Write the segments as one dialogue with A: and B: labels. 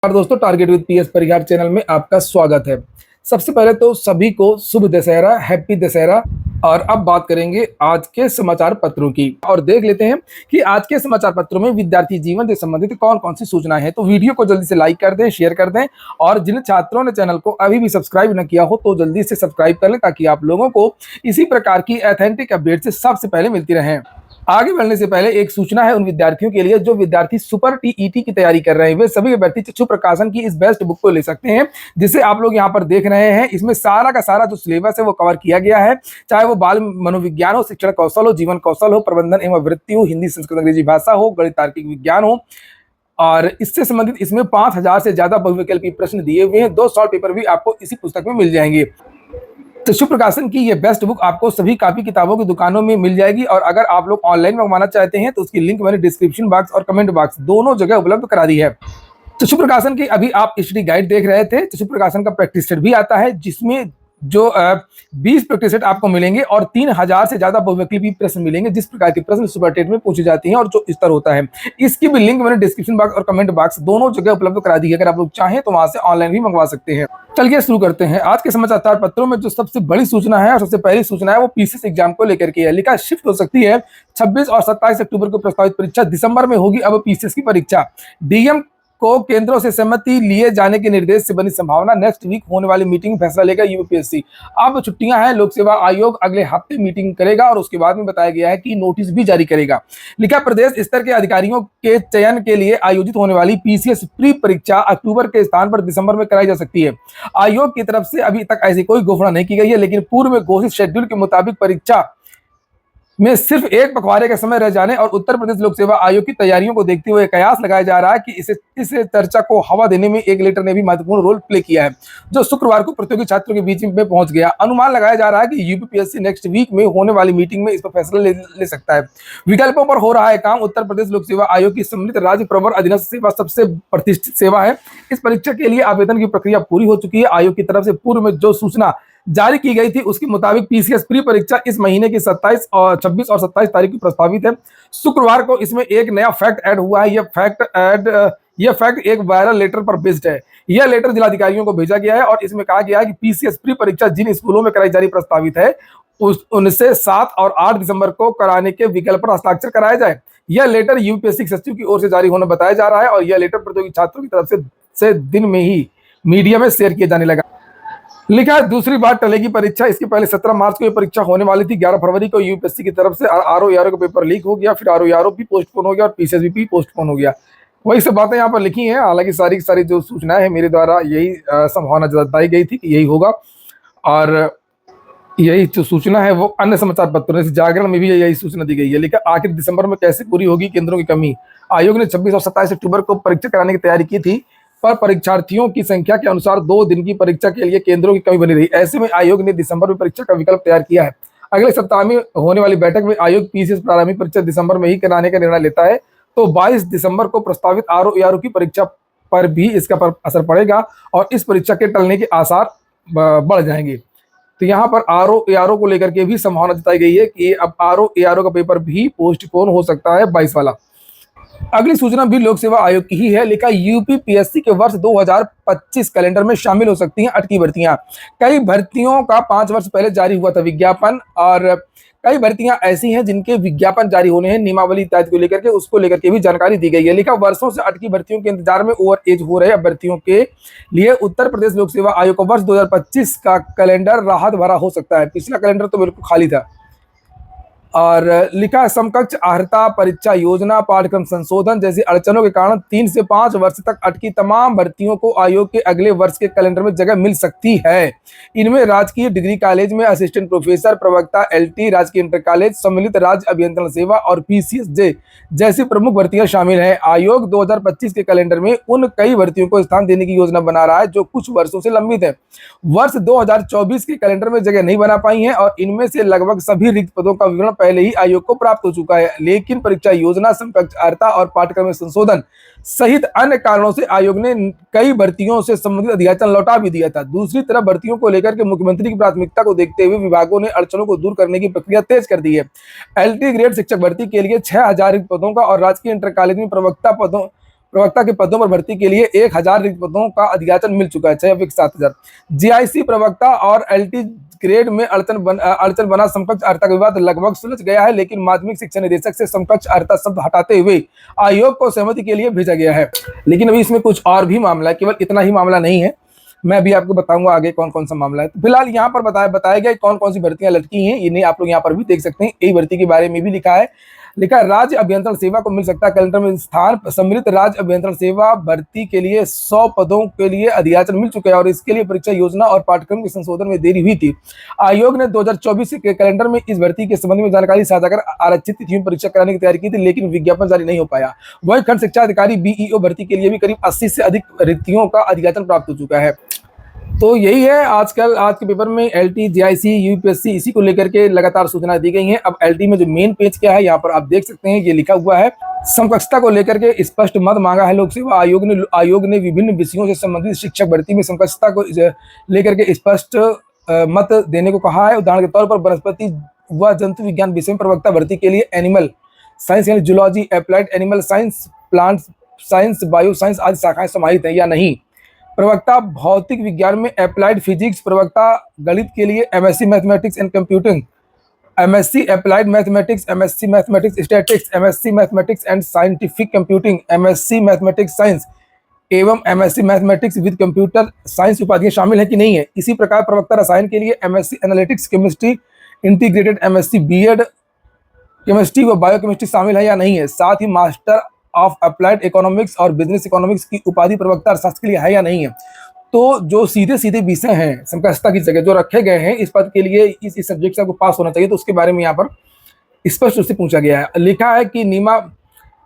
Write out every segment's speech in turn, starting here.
A: और दोस्तों, target with PS Parihar channel में आपका स्वागत है। सबसे पहले तो सभी को शुभ दशहरा, हैप्पी दशहरा। और अब बात करेंगे आज के समाचार पत्रों की और देख लेते हैं कि आज के समाचार पत्रों में विद्यार्थी जीवन से संबंधित कौन कौन सी सूचनाएं हैं। तो वीडियो को जल्दी से लाइक कर दें, शेयर कर दें और जिन छात्रों ने चैनल को अभी भी सब्सक्राइब न किया हो तो जल्दी से सब्सक्राइब कर लें ताकि आप लोगों को इसी प्रकार की ऑथेंटिक अपडेट से सबसे पहले मिलती रहें। आगे बढ़ने से पहले एक सूचना है उन विद्यार्थियों के लिए जो विद्यार्थी सुपर टीईटी की तैयारी कर रहे हैं। वे सभी विद्यार्थी चक्षु प्रकाशन की इस बेस्ट बुक को ले सकते हैं, जिसे आप लोग यहाँ पर देख रहे हैं। इसमें सारा का सारा जो सिलेबस है वो कवर किया गया है, चाहे वो बाल मनोविज्ञान हो, शिक्षण कौशल हो, जीवन कौशल हो, प्रबंधन एवं वृत्ति हो, हिंदी संस्कृत अंग्रेजी भाषा हो, गणित तार्किक विज्ञान हो। और इससे संबंधित इसमें 5000 से ज्यादा बहुविकल्पी प्रश्न दिए हुए हैं। 2 शॉर्ट पेपर भी आपको इसी पुस्तक में मिल जाएंगे। चक्षु प्रकाशन की ये बेस्ट बुक आपको सभी कॉपी किताबों की दुकानों में मिल जाएगी और अगर आप लोग ऑनलाइन मंगवाना चाहते हैं तो उसकी लिंक मैंने डिस्क्रिप्शन बॉक्स और कमेंट बॉक्स दोनों जगह उपलब्ध करा दी है। चक्षु प्रकाशन की अभी आप स्टडी गाइड देख रहे थे। चक्षु प्रकाशन का प्रैक्टिस सेट भी आता है जिसमें जो 20 प्रैक्टिस सेट आपको मिलेंगे और 3000 से ज्यादा बहुविकल्पी प्रश्न मिलेंगे, जिस प्रकार के प्रश्न सुपर टेट में पूछे जाते हैं और जो स्तर होता है। इसकी भी लिंक मैंने डिस्क्रिप्शन बॉक्स और कमेंट बॉक्स दोनों जगह उपलब्ध करा दी है। अगर आप लोग चाहें तो वहां से ऑनलाइन भी मंगवा सकते हैं। चलिए शुरू करते हैं। आज के समाचार पत्रों में जो सबसे बड़ी सूचना है और सबसे पहली सूचना है वो पीसीएस एग्जाम को लेकर के है। लिखा शिफ्ट हो सकती है 26 और 27 अक्टूबर को प्रस्तावित परीक्षा दिसंबर में होगी। अब पीसीएस की परीक्षा डीएम को केंद्रों से सहमति लिए जाने के निर्देश से बनी संभावना। नेक्स्ट वीक होने वाली मीटिंग फैसला लेगा यूपीएससी। अब छुट्टियां हैं, लोक सेवा आयोग अगले हफ्ते मीटिंग करेगा और उसके बाद में बताया गया है कि नोटिस भी जारी करेगा। लिखा प्रदेश स्तर के अधिकारियों के चयन के लिए आयोजित होने वाली पीसीएस प्री परीक्षा अक्टूबर के स्थान पर दिसंबर में कराई जा सकती है। आयोग की तरफ से अभी तक ऐसी कोई घोषणा नहीं की गई है, लेकिन पूर्व में घोषित शेड्यूल के मुताबिक परीक्षा में सिर्फ एक पखवाड़े का समय रह जाने और उत्तर प्रदेश लोक सेवा आयोग की तैयारियों को देखते हुए कयास लगाया जा रहा है कि इस चर्चा को हवा देने में एक लेटर ने भी महत्वपूर्ण रोल प्ले किया है, जो शुक्रवार को प्रतियोगी छात्रों के बीच में पहुंच गया। अनुमान लगाया जा रहा है कि यूपीपीएससी नेक्स्ट वीक में होने वाली मीटिंग में इस पर फैसला ले सकता है। विकल्पों पर हो रहा है काम। उत्तर प्रदेश लोक सेवा आयोग की सम्मिलित राज्य प्रवर अधीनस्थ सेवा सबसे प्रतिष्ठित सेवा है। इस परीक्षा के लिए आवेदन की प्रक्रिया पूरी हो चुकी है। आयोग की तरफ से पूर्व में जो सूचना जारी की गई थी उसके मुताबिक पीसीएस प्री परीक्षा इस महीने की 26 और 27 तारीख की प्रस्तावित है। शुक्रवार को इसमें एक नया फैक्ट ऐड हुआ है। यह फैक्ट एक वायरल लेटर पर बेस्ड है। यह लेटर जिलाधिकारियों को भेजा गया है और इसमें कहा गया है कि पीसीएस प्री परीक्षा जिन स्कूलों में कराई जा रही प्रस्तावित है उनसे 7 और 8 दिसंबर को कराने के विकल्प पर हस्ताक्षर कराया जाए। यह लेटर यूपीएससी सचिव की ओर से जारी होना बताया जा रहा है और यह लेटर प्रतियोगी छात्रों की तरफ से दिन में ही मीडिया में शेयर किया जाने लगा। लिखा है दूसरी बार टलेगी परीक्षा। इसके पहले 17 मार्च को यह परीक्षा होने वाली थी। 11 फरवरी को यूपीएससी की तरफ से आरओ का पेपर लीक हो गया, फिर आरओ भी पोस्टपोन हो गया और पीसीएस भी पोस्टपोन हो गया। वही सब बातें यहाँ पर लिखी हैं। हालांकि सारी की सारी जो सूचनाएं हैं मेरे द्वारा यही संभावना जताई गई थी कि यही होगा और यही जो सूचना है वो अन्य समाचार पत्रों जैसे जागरण में भी यही सूचना दी गई है। लेकिन आखिर दिसंबर में कैसे पूरी होगी केंद्रों की कमी। आयोग ने 26 और 27 अक्टूबर को परीक्षा कराने की तैयारी की थी, पर परीक्षार्थियों की संख्या के अनुसार 2 दिन की परीक्षा के लिए केंद्रों की कमी बनी रही। ऐसे में आयोग ने दिसंबर में परीक्षा का विकल्प तैयार किया है। अगले सप्ताह में होने वाली बैठक में आयोग पीसीएस प्रारंभिक परीक्षा दिसंबर में ही कराने का निर्णय लेता है तो 22 दिसंबर को प्रस्तावित आरओ की परीक्षा पर भी इसका असर पड़ेगा और इस परीक्षा के टलने के आसार बढ़ जाएंगे। तो यहाँ पर आरओ को लेकर के भी संभावना जताई गई है कि अब आरओ का पेपर भी पोस्टपोन हो सकता है 22 वाला। अगली सूचना भी लोक सेवा आयोग की ही है। लिखा यूपीपीएससी के वर्ष 2025 कैलेंडर में शामिल हो सकती हैं अटकी भर्तियां। कई भर्तियों का 5 वर्ष पहले जारी हुआ था विज्ञापन और कई भर्तियां ऐसी हैं जिनके विज्ञापन जारी होने हैं, नियमावली इत्यादि को लेकर के उसको लेकर के भी जानकारी दी गई है। लिखा वर्षों से अटकी भर्तियों के इंतजार में ओवर एज हो रहे अभ्यर्थियों के लिए उत्तर प्रदेश लोक सेवा आयोग का वर्ष 2025 का कैलेंडर राहत भरा हो सकता है। पिछला कैलेंडर तो बिल्कुल खाली था। और लिखा समकक्ष अर्हता परीक्षा योजना पाठ्यक्रम संशोधन जैसी अड़चनों के कारण 3 से 5 वर्ष तक अटकी तमाम भर्तियों को आयोग के अगले वर्ष के कैलेंडर में जगह मिल सकती है। इनमें राजकीय डिग्री कॉलेज में असिस्टेंट प्रोफेसर, प्रवक्ता, एलटी, राजकीय इंटर कॉलेज, सम्मिलित राज्य अभियंत्रण सेवा और पीसीएस जैसी प्रमुख भर्तियां शामिल हैं। आयोग 2025 के कैलेंडर में उन कई भर्तियों को स्थान देने की योजना बना रहा है जो कुछ वर्षों से लंबित है। वर्ष 2024 के कैलेंडर में जगह नहीं बना पाई है और इनमें से लगभग सभी रिक्त पदों का विवरण पहले ही आयोग को प्राप्त हो चुका है। लेकिन परीक्षा योजना, समकक्ष अर्हता और पाठ्यक्रम में संशोधन सहित अन्य कारणों से आयोग ने कई भर्तियों से संबंधित अधियाचन लौटा भी दिया था। दूसरी तरफ भर्तियों को लेकर के मुख्यमंत्री की प्राथमिकता को देखते हुए विभागों ने अड़चनों को दूर करने की प्रक्रिया तेज कर दी है। एलटी ग्रेड शिक्षक भर्ती के लिए 6000 रिक्त पदों का और राजकीय इंटर कॉलेज में प्रवक्ता प्रवक्ता के पदों पर भर्ती के लिए 1000 रिक्त पदों का अधियाचन मिल चुका है, 6 अपेक्ष 7000। जीआईसी प्रवक्ता और एलटी ग्रेड में अड़चन बना समकक्ष अर्हता का विवाद लगभग सुलझ गया है, लेकिन माध्यमिक शिक्षा निदेशक से समकक्ष अर्हता शब्द हटाते हुए आयोग को सहमति के लिए भेजा गया है। लेकिन अभी इसमें कुछ और भी मामला है, केवल इतना ही मामला नहीं है, मैं भी आपको बताऊंगा आगे कौन कौन सा मामला है। तो फिलहाल यहाँ पर बताया गया कौन कौन सी भर्तियां लटकी हैं, इन्हें आप लोग यहाँ पर भी देख सकते हैं। यही भर्ती के बारे में भी लिखा है राज्य अभियंत्रण सेवा को मिल सकता है कैलेंडर में स्थान। सम्मिलित राज्य अभियंत्रण सेवा भर्ती के लिए 100 पदों के लिए अधियाचन मिल चुका है और इसके लिए परीक्षा योजना और पाठ्यक्रम के संशोधन में देरी हुई थी। आयोग ने 2024 के कैलेंडर में इस भर्ती के संबंध में जानकारी साझा कर आरक्षित तिथियों में परीक्षा कराने की तैयारी की थी, लेकिन विज्ञापन जारी नहीं हो पाया। वही खंड शिक्षा अधिकारी बीईओ भर्ती के लिए भी करीब 80 से अधिक रिक्तियों का अधियाचन प्राप्त हो चुका है। तो यही है आज के पेपर में एलटी, जीआईसी, यूपीएससी इसी को लेकर के लगातार सूचना दी गई हैं। अब एलटी में जो मेन पेज क्या है यहाँ पर आप देख सकते हैं, ये लिखा हुआ है समकक्षता को लेकर के स्पष्ट मत मांगा है लोक सेवा आयोग ने विभिन्न विषयों से संबंधित शिक्षक भर्ती में समकक्षता को लेकर के स्पष्ट मत देने को कहा है। उदाहरण के तौर पर वनस्पति व जंतु विज्ञान विषय में प्रवक्ता भर्ती के लिए एनिमल साइंस यानी zoology, applied animal science, plant science, bio science आदि शाखाएं समाहित है या नहीं। प्रवक्ता भौतिक विज्ञान में अप्लाइड फिजिक्स, प्रवक्ता गणित के लिए MSc mathematics and computing, MSc applied mathematics, MSc mathematics statics, MSc mathematics and scientific computing, MSc mathematics science एवं MSc mathematics with computer science उपाधियां शामिल है कि नहीं है। इसी प्रकार प्रवक्ता रसायन के लिए MSc analytics chemistry integrated, MSc BEd chemistry व बायोकेमिस्ट्री शामिल है या नहीं है। साथ ही मास्टर ऑफ अप्लाइड इकोनॉमिक्स और बिजनेस इकोनॉमिक्स की उपाधि प्रवक्ता अर्थशास्त्र के लिए है या नहीं है। तो जो सीधे विषय हैं समकक्षता की जगह जो रखे गए हैं इस पद के लिए, इस सब्जेक्ट से आपको पास होना चाहिए, तो उसके बारे में यहाँ पर स्पष्ट रूप से पूछा गया है। लिखा है कि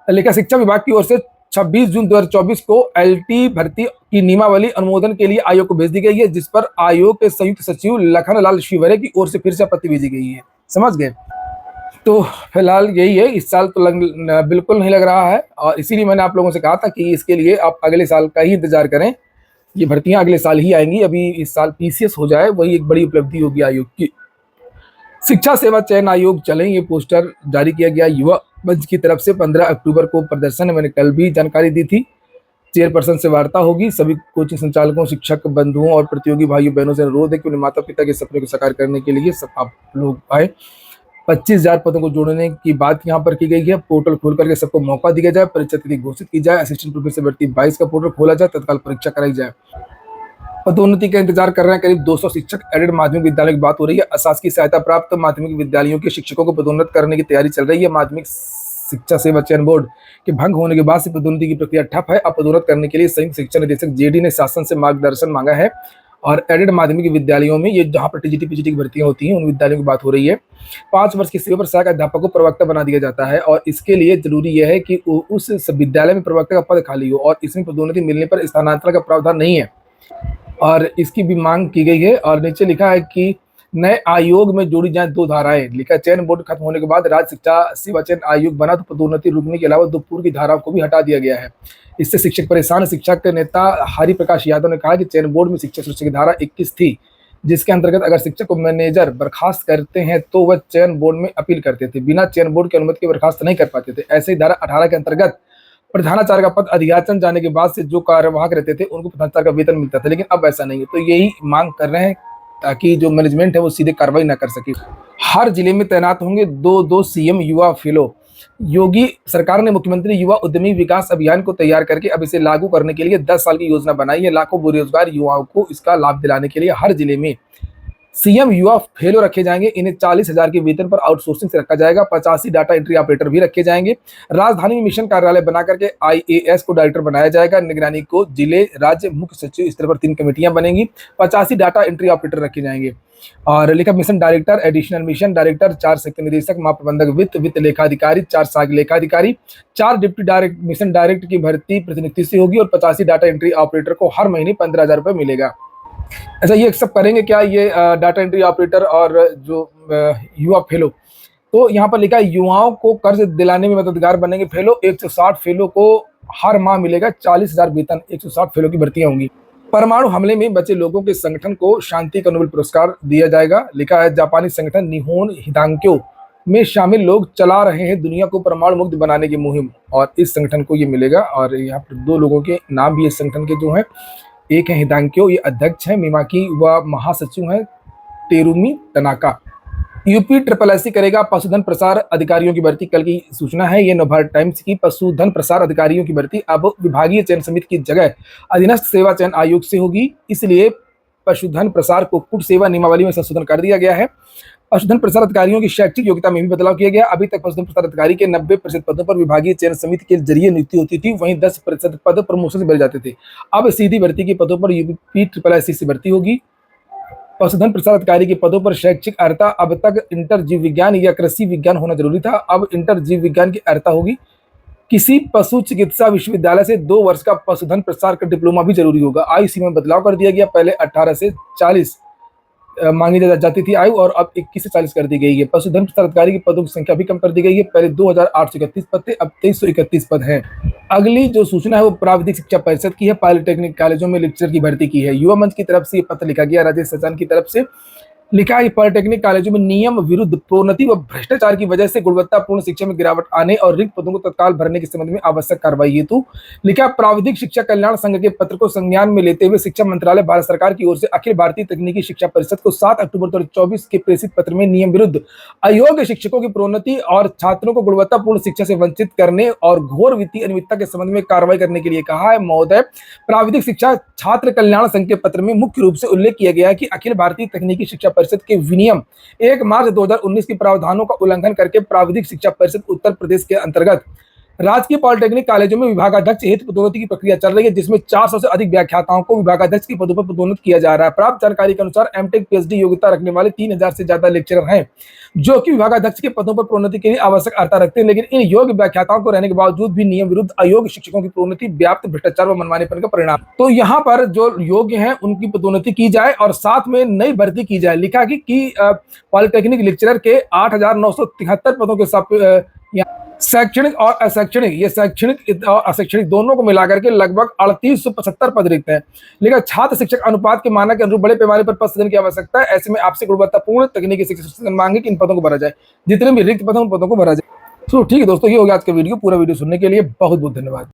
A: लेखा शिक्षा विभाग की ओर से 26 जून 2024 को एलटी भर्ती की नियमावली अनुमोदन के लिए आयोग को भेज दी गई है, जिस पर आयोग के संयुक्त सचिव लखन लाल शिवरे की ओर से फिर से आपत्ति भेजी गई है। समझ गए। तो फिलहाल यही है, इस साल तो बिल्कुल नहीं लग रहा है और इसीलिए मैंने आप लोगों से कहा था कि इसके लिए आप अगले साल का ही इंतजार करें। ये भर्तियां अगले साल ही आएंगी, अभी इस साल पीसीएस हो जाए वही एक बड़ी उपलब्धि होगी आयोग की। शिक्षा सेवा चयन आयोग चलें, ये पोस्टर जारी किया गया युवा मंच की तरफ से 15 अक्टूबर को प्रदर्शन है। मैंने कल भी जानकारी दी थी। चेयरपर्सन से वार्ता होगी। सभी कोचिंग संचालकों, शिक्षक बंधुओं और प्रतियोगी भाइयों बहनों से अनुरोध है कि उन्हें माता पिता के सपने को साकार करने के लिए सब आप लोग आए। 25,000 पदों को जोड़ने की बात यहाँ पर की गई है। पोर्टल खोल करके सबको मौका दिया जाए, परीक्षा तिथि घोषित की जाए, असिस्टेंट प्रोफेसर भर्ती 22 का पोर्टल खोला जाए, तत्काल परीक्षा कराई जाए। पदोन्नति का इंतजार कर रहे हैं करीब 200 शिक्षक। एडेड माध्यमिक विद्यालय की बात हो रही है। अशासकीय सहायता प्राप्त माध्यमिक विद्यालयों के शिक्षकों को पदोन्नत करने की तैयारी चल रही है। माध्यमिक शिक्षा सेवा चयन बोर्ड के भंग होने के बाद से पदोन्नति की प्रक्रिया ठप है। अब पदोन्नत करने के लिए संयुक्त शिक्षा निदेशक जेडी ने शासन से मार्गदर्शन मांगा है और एडेड माध्यमिक विद्यालयों में, ये जहां पर टीजीटी पीजीटी की भर्तियां होती हैं, उन विद्यालयों की बात हो रही है। 5 वर्ष की सेवा पर सहायक अध्यापक को प्रवक्ता बना दिया जाता है और इसके लिए जरूरी यह है कि उस विद्यालय में प्रवक्ता का पद खाली हो और इसमें पदोन्नति मिलने पर स्थानांतरण का प्रावधान नहीं है और इसकी भी मांग की गई है। और नीचे लिखा है कि नए आयोग में जोड़ी जाए 2 धाराएं। लिखा चयन बोर्ड खत्म होने के बाद राज्य शिक्षा सेवा चयन आयोग बना, तो पदोन्नति रुकने के अलावा 2 पूर्व की धाराओं को भी हटा दिया गया है। इससे शिक्षक परेशान। शिक्षक के नेता हरि प्रकाश यादव ने कहा कि चयन बोर्ड में शिक्षक सुरक्षा की धारा 21 थी, जिसके अंतर्गत अगर शिक्षक को मैनेजर बर्खास्त करते हैं तो वह चयन बोर्ड में अपील करते थे, बिना चयन बोर्ड की अनुमति के बर्खास्त नहीं कर पाते थे। ऐसे ही धारा 18 के अंतर्गत प्रधानाचार्य का पद अधियाचन जाने के बाद से जो कार्यवाहक रहते थे उनको प्रधानाचार्य का वेतन मिलता था, लेकिन अब ऐसा नहीं है। तो यही मांग कर रहे हैं ताकि जो मैनेजमेंट है वो सीधे कार्रवाई ना कर सके। हर जिले में तैनात होंगे 2 सीएम युवा फेलो। योगी सरकार ने मुख्यमंत्री युवा उद्यमी विकास अभियान को तैयार करके अब इसे लागू करने के लिए 10 साल की योजना बनाई है। लाखों बेरोजगार युवाओं को इसका लाभ दिलाने के लिए हर जिले में सीएम युवा फेलो रखे जाएंगे। इन्हें 40,000 के वेतन पर आउटसोर्सिंग से रखा जाएगा। 85 डाटा एंट्री ऑपरेटर भी रखे जाएंगे। राजधानी में मिशन कार्यालय बना करके आईएएस को डायरेक्टर बनाया जाएगा। निगरानी को जिले, राज्य, मुख्य सचिव स्तर पर 3 कमेटियां बनेंगी। 85 डाटा एंट्री ऑपरेटर रखे जाएंगे। और लिखा mission director, additional mission director, 4 sector निदेशक, महाप्रबंधक वित्त लेखाधिकारी, 4 सहायक लेखाधिकारी, 4 डिप्टी मिशन डायरेक्टर की भर्ती प्रतिनियुक्ति से होगी और 85 डाटा एंट्री ऑपरेटर को हर महीने 15,000 रुपये मिलेगा। अच्छा, ये सब करेंगे क्या ये डाटा एंट्री ऑपरेटर और जो युवा फेलो? तो यहाँ पर लिखा है युवाओं को कर्ज दिलाने में मददगार बनेंगे फेलो। 160 फेलो को हर माह मिलेगा 40,000 वेतन। 160 फेलो की भर्तियां होंगी। परमाणु हमले में बचे लोगों के संगठन को शांति का नोबेल पुरस्कार दिया जाएगा। लिखा है जापानी संगठन निहोन हिदांक्यो में शामिल लोग चला रहे हैं दुनिया को परमाणु मुक्त बनाने की मुहिम। और इस संगठन को ये मिलेगा। और यहाँ पर 2 लोगों के नाम भी इस संगठन के जो हैं, एक है हिदांक्यो, ये अध्यक्ष हैं, मिमाकी व महासचिव हैं टेरुमी तनाका। यूपी ट्रिपल एससी करेगा पशुधन प्रसार अधिकारियों की भर्ती। कल की सूचना है ये नवभारत टाइम्स की। पशुधन प्रसार अधिकारियों की भर्ती अब विभागीय चयन समिति की जगह अधीनस्थ सेवा चयन आयोग से होगी। इसलिए पशुधन प्रसार को कुट सेवा नियमावली में संशोधन कर दिया गया है। पशुधन प्रसार अधिकारियों की शैक्षिक योग्यता में भी बदलाव किया गया। अभी तक पशुधन प्रसार अधिकारी के 90% पदों पर विभागीय चयन समिति के जरिए नियुक्ति होती थी, वहीं 10% पद प्रमोशन से भरे जाते थे। अब सीधी भर्ती के पदों पर यूपी ट्रिपल एससी से भर्ती होगी। पशुधन प्रसार अधिकारी के पदों पर शैक्षिक अर्हता अब तक इंटर जीव विज्ञान या कृषि विज्ञान होना जरूरी था, अब इंटर जीव विज्ञान की अर्हता होगी। किसी पशु चिकित्सा विश्वविद्यालय से 2 वर्ष का पशुधन प्रसार का डिप्लोमा भी जरूरी होगा। आयु सीमा में बदलाव कर दिया गया। पहले 18 से 40 मांगी जाती थी आयु, और अब 21 से 40 कर दी गई है। पशुधन प्रसार अधिकारी के पदों की संख्या भी कम कर दी गई है। पहले 2831 पद थे, अब 2331 पद हैं। अगली जो सूचना है वो प्राविधिक शिक्षा परिषद की है। पॉलिटेक्निक कॉलेजों में लेक्चर की भर्ती की है। युवा मंच की तरफ से ये पत्र लिखा गया, राजेश सचान की तरफ से लिखा है। पॉलिटेक्निक कॉलेजों में नियम विरुद्ध प्रोन्नति व भ्रष्टाचार की वजह से गुणवत्तापूर्ण शिक्षा में गिरावट आने और रिक्त पदों को तत्काल भरने के संबंध में आवश्यक कार्रवाई हेतु लिखा। प्राविधिक शिक्षा कल्याण संघ के पत्र को संज्ञान में लेते हुए शिक्षा मंत्रालय भारत सरकार की ओर से अखिल भारतीय तकनीकी शिक्षा परिषद को 7 अक्टूबर 2024 के प्रेषित पत्र में नियम विरुद्ध अयोग्य शिक्षकों की प्रोन्नति और छात्रों को गुणवत्तापूर्ण शिक्षा से वंचित करने और घोर वित्तीय अनियमितता के संबंध में कार्रवाई करने के लिए कहा है। महोदय, प्राविधिक शिक्षा छात्र कल्याण संघ के पत्र में मुख्य रूप से उल्लेख किया गया है कि अखिल भारतीय तकनीकी शिक्षा परिषद के विनियम 1 मार्च 2019 के प्रावधानों का उल्लंघन करके प्राविधिक शिक्षा परिषद उत्तर प्रदेश के अंतर्गत राजकीय पॉलिटेक्निक कॉलेजों में विभागाध्यक्ष हेतु पदोन्नति की प्रक्रिया चल रही है, जिसमें 400 से अधिक व्याख्याताओं को विभागाध्यक्ष के पदों पर पदोन्नत किया जा रहा है। प्राप्त जानकारी के अनुसार एमटेक पीएचडी योग्यता रखने वाले 3000 से ज्यादा लेक्चरर हैं जो कि विभागाध्यक्ष के पदों पर प्रोन्नति के लिए आवश्यक अर्हता रखते हैं, लेकिन इन योग्य व्याख्याताओं को रहने के बावजूद भी नियम विरुद्ध अयोग्य शिक्षकों की प्रोन्नति व्याप्त भ्रष्टाचार व मनमानेपन का परिणाम। तो यहाँ पर जो योग्य हैं उनकी पदोन्नति की जाए और साथ में नई भर्ती की जाए। लिखा कि पॉलिटेक्निक लेक्चरर के 8973 पदों के शैक्षणिक और अशैक्षणिक, ये शैक्षणिक और अशैक्षणिक दोनों को मिलाकर के लगभग 3875 पद रिक्त हैं। लेकिन छात्र शिक्षक अनुपात के मानक के अनुरूप बड़े पैमाने पर पद सृजन की आवश्यकता है। ऐसे में आपसे गुणवत्तापूर्ण तकनीकी शिक्षा मांगे कि इन पदों को भरा जाए, जितने भी रिक्त पद हैं उन पदों को भरा जाए। तो ठीक है दोस्तों, ये हो गया आज का वीडियो। पूरा वीडियो सुनने के लिए बहुत बहुत धन्यवाद।